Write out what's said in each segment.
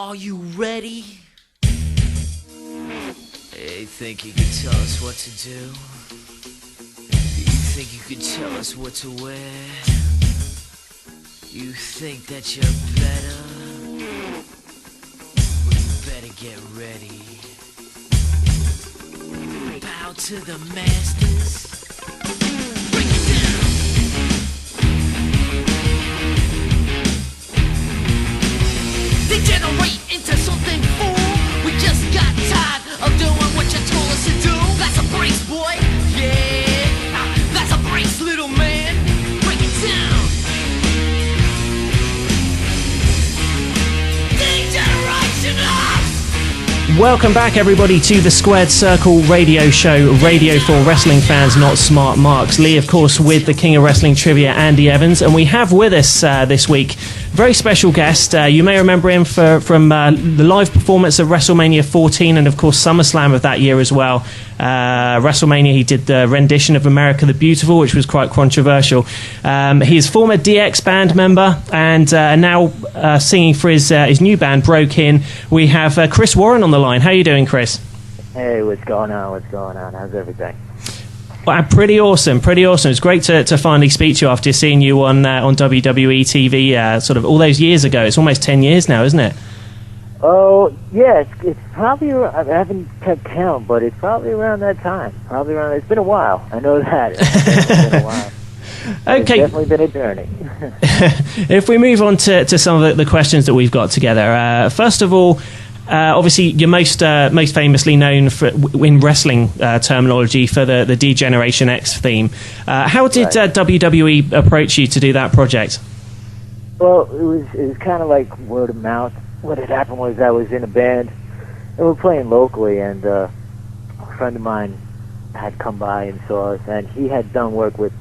Are you ready? Hey, think you can tell us what to do? You think you can tell us what to wear? You think that you're better? Well, you better get ready. Bow to the masters. Break it down. Degenerate into something fool. We just got tired of doing what you told us to do. That's a brace, boy. Yeah, that's a brace, little man. Break it down. Degeneration up. Welcome back, everybody, to the Squared Circle radio show, radio for wrestling fans, not smart marks. Lee, of course, with the King of Wrestling Trivia, Andy Evans, and we have with us this week very special guest. You may remember him from the live performance of WrestleMania 14 and, of course, SummerSlam of that year as well. WrestleMania, he did the rendition of America the Beautiful, which was quite controversial. He is former DX band member and now singing for his new band, Broke In. We have Chris Warren on the line. How are you doing, Chris? Hey, what's going on? How's everything? Well, pretty awesome. It's great to finally speak to you after seeing you on WWE TV sort of all those years ago. It's almost 10 years now, isn't it? Oh, yeah, it's probably, I haven't kept count, but it's probably around that time. It's been a while. I know that. It's been a while. Okay. It's definitely been a journey. If we move on to some of the questions that we've got together, first of all, obviously, you're most famously known for, in wrestling terminology, for the D-Generation X theme. How did WWE approach you to do that project? Well, it was kind of like word of mouth. What had happened was I was in a band, and we were playing locally, and a friend of mine had come by and saw us, and he had done work with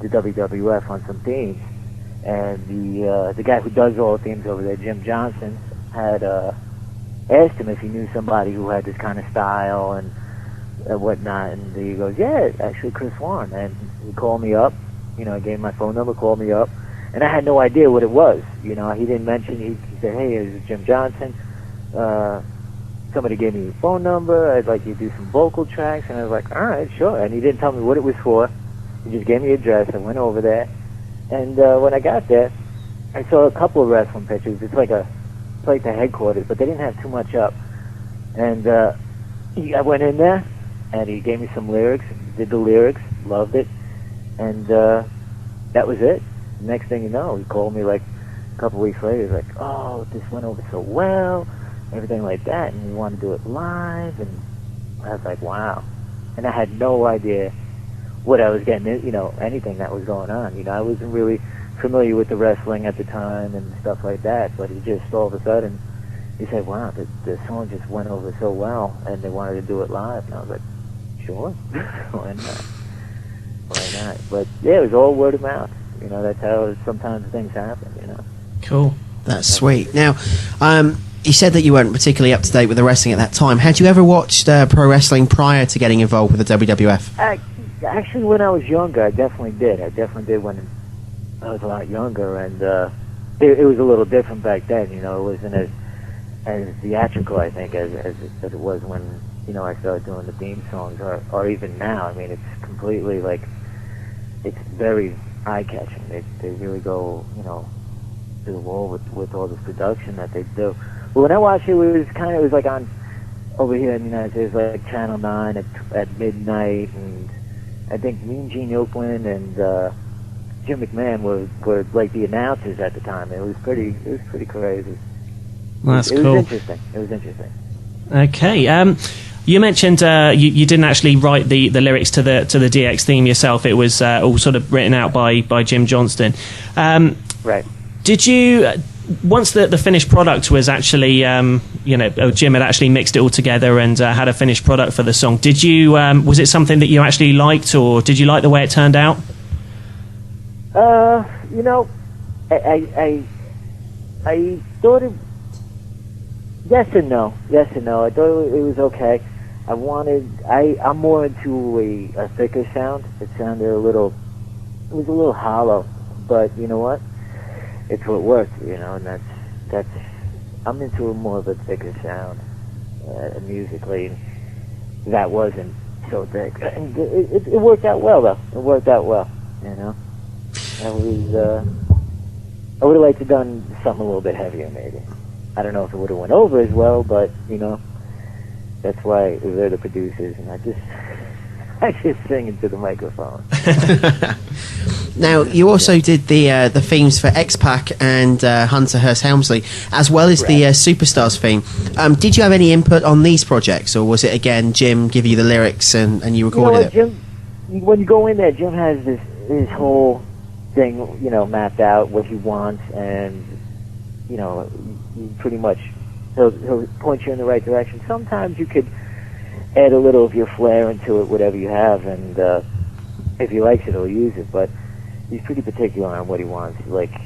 the WWF on some themes. And the guy who does all the themes over there, Jim Johnson, had asked him if he knew somebody who had this kind of style and whatnot, and he goes, yeah, actually Chris Warren. And he called me up, I gave him my phone number, called me up, and I had no idea what it was. He didn't mention, he said, hey, this is Jim Johnson. Somebody gave me your phone number, I'd like you to do some vocal tracks, and I was like, all right, sure. And he didn't tell me what it was for. He just gave me the address. I went over there, and when I got there, I saw a couple of wrestling pictures. It's like the headquarters, but they didn't have too much up. And I went in there, and he gave me some lyrics, did the lyrics, loved it, and that was it. Next thing you know, he called me like a couple weeks later. He's like, oh, this went over so well, everything like that, and we want to do it live. And I was like, wow. And I had no idea what I was getting, anything that was going on. I wasn't really familiar with the wrestling at the time and stuff like that, but he just all of a sudden, he said, wow, the song just went over so well, and they wanted to do it live. And I was like, sure, why not? But yeah, it was all word of mouth. That's how sometimes things happen, Cool. That's sweet. Now, you said that you weren't particularly up to date with the wrestling at that time. Had you ever watched pro wrestling prior to getting involved with the WWF? Actually, when I was younger, I definitely did. When I was a lot younger, and it was a little different back then. It wasn't as theatrical, I think, as it was when I started doing the theme songs, or even now. I mean, it's completely it's very eye-catching. They really go to the wall with all this production that they do. But when I watched it, it was like on over here in the United States, like Channel 9 at midnight, and I think Mean Gene Oakland and Jim McMahon were like the announcers at the time. It was pretty crazy. That's cool. It was interesting. Okay. You mentioned you didn't actually write the lyrics to the DX theme yourself. It was all sort of written out by Jim Johnston. Right. Did you, once the finished product was actually, Jim had actually mixed it all together and had a finished product for the song, did you, was it something that you actually liked, or did you like the way it turned out? I thought it, yes and no. I thought it was okay. I'm more into a thicker sound. It was a little hollow, but you know what? It's what worked, and that's I'm into more of a thicker sound musically. That wasn't so thick. And it worked out well, though. It worked out well, you know. I would have liked to have done something a little bit heavier, maybe. I don't know if it would have went over as well, but, you know, that's why they're the producers, and I just sing into the microphone. Now, you also did the themes for X-Pac and Hunter Hearst Helmsley, as well as the Superstars theme. Did you have any input on these projects, or was it, again, Jim give you the lyrics and you recorded it? Jim, when you go in there, Jim has this whole thing, you know, mapped out, what he wants, and, you know, you pretty much, he'll point you in the right direction. Sometimes you could add a little of your flair into it, whatever you have, and if he likes it, he'll use it, but he's pretty particular on what he wants. Like,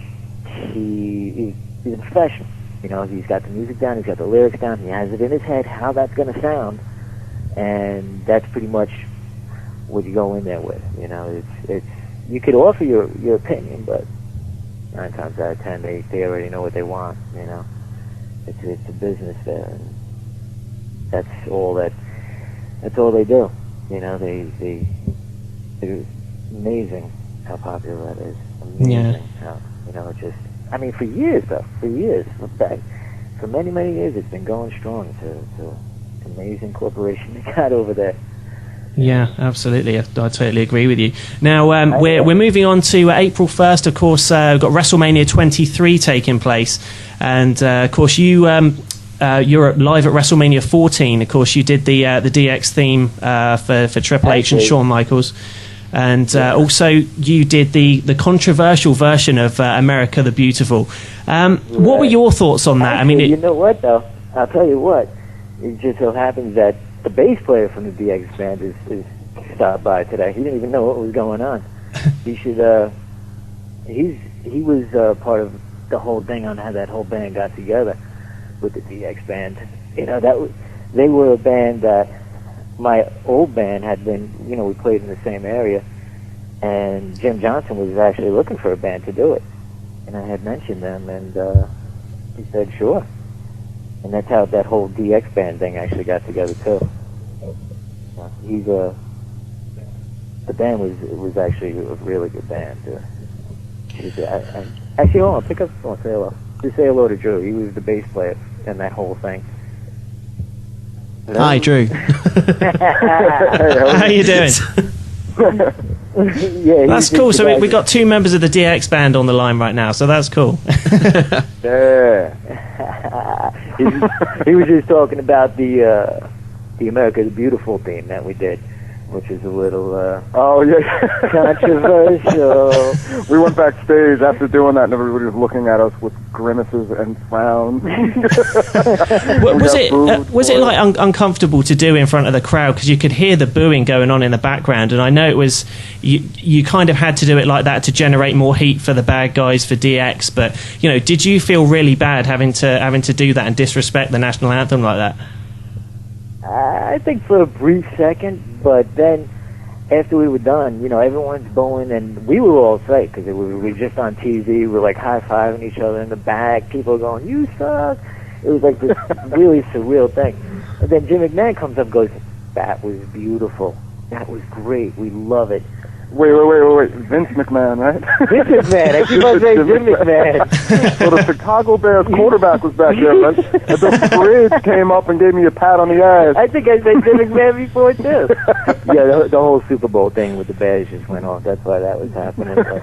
he's a professional. You know, he's got the music down, he's got the lyrics down, he has it in his head how that's going to sound, and that's pretty much what you go in there with. You know, it's you could offer your opinion, but 9 times out of 10 they already know what they want. You know, it's a business there, and that's all they do. You know, they're amazing how popular that is. Amazing how, you know, just, I mean, for years, look back, for many, many years, it's been going strong to amazing corporation they got over there. Yeah, absolutely. I totally agree with you. Now, we're moving on to April 1st, of course. We've got WrestleMania 23 taking place. And, of course, you're live at WrestleMania 14. Of course, you did the DX theme for Triple H and Shawn Michaels. And also, you did the controversial version of America the Beautiful. What were your thoughts on that? Actually, I mean, you know what, though? I'll tell you what. It just so happens that the bass player from the DX band is stopped by today. He didn't even know what was going on. He should. He was part of the whole thing on how that whole band got together with the DX band. You know, they were a band that my old band had been. You know, we played in the same area, and Jim Johnson was actually looking for a band to do it, and I had mentioned them, and he said sure. And that's how that whole DX band thing actually got together too. The band was actually a really good band. Actually, hold on, pick up the phone, say hello. Just say hello to Drew. He was the bass player in that whole thing. Hello? Hi, Drew. How you doing? Yeah, that's cool. So we got 2 members of the DX band on the line right now, so that's cool. Yeah. He was just talking about the America the Beautiful theme that we did, which is a little controversial. We went backstage after doing that, and everybody was looking at us with grimaces and frowns. Was it like uncomfortable to do in front of the crowd, because you could hear the booing going on in the background? And I know it was you kind of had to do it like that to generate more heat for the bad guys for DX. But you know, did you feel really bad having to do that and disrespect the national anthem like that? I think for a brief second, but then after we were done, you know, everyone's booing, and we were all psyched because we were just on TV. We were like high-fiving each other in the back. People were going, "You suck!" It was like this really surreal thing. And then Jim McMahon comes up and goes, "That was beautiful. That was great. We love it." Wait. Vince McMahon, right? Vince McMahon. I keep on saying Jim McMahon. So the Chicago Bears quarterback was back there, right? And the bridge came up and gave me a pat on the ass. I think I said Jim McMahon before, too. Yeah, the whole Super Bowl thing with the Bears just went off. That's why that was happening. But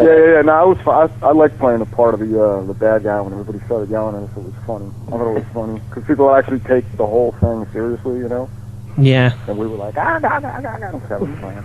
yeah. No, it was fun. I liked playing a part of the bad guy when everybody started yelling at us. It was funny. I thought it was funny because people actually take the whole thing seriously, you know. Yeah. And we were like, that was fun.